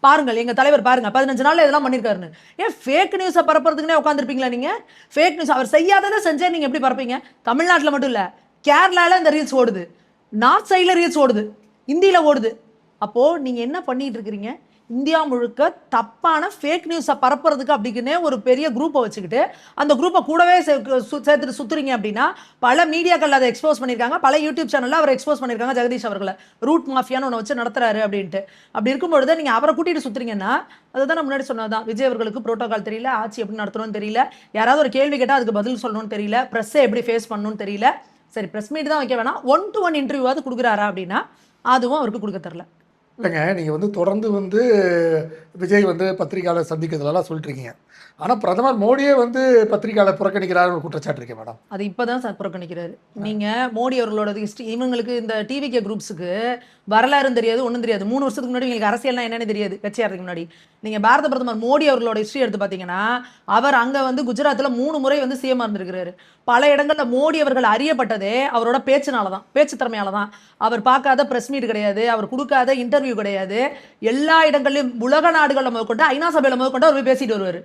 பாருங்கள் எங்க தலைவர் பாருங்க 15 நாள்ல இதெல்லாம் பண்ணிருக்காருன்னு. ஏன் ஃபேக் நியூஸை பரப்புறதுக்குனே உட்காந்துருப்பீங்களா நீங்க? ஃபேக் நியூஸ் அவர் செய்யாததை செஞ்சே நீங்க எப்படி பரப்பீங்க? தமிழ்நாட்டில் மட்டும் இல்ல, கேரளால இந்த ரீல்ஸ் ஓடுது, நார்த் சைட்ல ரீல்ஸ் ஓடுது, இந்தியில ஓடுது. அப்போ நீங்க என்ன பண்ணிட்டு இருக்கிறீங்க? இந்தியா முழுக்க தப்பான ஃபேக் நியூஸை பரப்புறதுக்கு அப்படின்னே ஒரு பெரிய குரூப்பை வச்சுக்கிட்டு அந்த குரூப்பை கூடவே சேர்த்துட்டு சுத்துறீங்க அப்படின்னா, பல மீடியாக்கள் அதை எக்ஸ்போஸ் பண்ணியிருக்காங்க, பல யூடியூப் சேனல்ல அவர் எக்ஸ்போஸ் பண்ணியிருக்காங்க ஜெகதீஷ் அவர்களை. ரூட் மாஃபியான்னு ஒன்று வச்சு நடத்துறாரு அப்படின்ட்டு. அப்படி இருக்கும்பொழுது நீங்க அவரை கூட்டிட்டு சுத்துறீங்கன்னா, அதுதான் நான் முன்னாடி சொன்னதான், விஜய் அவர்களுக்கு புரோட்டோகால் தெரியல, ஆட்சி எப்படி நடத்தணும்னு தெரியல, யாராவது ஒரு கேள்வி கேட்டால் அதுக்கு பதில் சொல்லணும்னு தெரியல, ப்ரெஸ்ஸை எப்படி ஃபேஸ் பண்ணணும்னு தெரியல. சரி, ப்ரெஸ் மீட் தான் வைக்க வேணாம், 1-to-1 இன்டர்வியூவாவது கொடுக்குறாரா அப்படின்னா அதுவும் அவருக்கு கொடுக்க தரல. இல்லைங்க, நீங்கள் வந்து தொடர்ந்து வந்து விஜய் வந்து பத்திரிகையாளர் சந்திக்கிறதுலாம் சொல்லிட்டு இருக்கீங்க. ஆனால் பிரதமர் மோடியே வந்து பத்திரிகையாளர் புறக்கணிக்கிறார் ஒரு குற்றச்சாட்டு இருக்கேன் மேடம். அது இப்போதான் சார் புறக்கணிக்கிறாரு. நீங்க மோடி அவர்களோட ஹிஸ்ட்ரி, இவங்களுக்கு இந்த டிவிகே குரூப்ஸுக்கு வரலாறும் தெரியாது, ஒன்றும் தெரியாது. 3 வருஷத்துக்கு முன்னாடி உங்களுக்கு அரசியல்னா என்னன்னு தெரியாது. கட்சியாருக்கு முன்னாடி நீங்க பாரத பிரதமர் மோடி அவர்களோட ஹிஸ்ட்ரி எடுத்து பார்த்தீங்கன்னா, அவர் அங்க வந்து குஜராத்தில் 3 முறை வந்து சிஎம் இருந்திருக்கிறாரு. பல இடங்கள்ல மோடி அவர்கள் அறியப்பட்டதே அவரோட பேச்சுனால தான், பேச்சு திறமையால தான். அவர் பார்க்காத பிரஸ் மீட் கிடையாது, அவர் கொடுக்காத இன்டர்வியூ கிடையாது. எல்லா இடங்கள்லையும் உலக நாடுகளில் முதற்கொண்டு ஐநா சபையில் முதற்கொண்டு அவர் போய் பேசிட்டு வருவார்.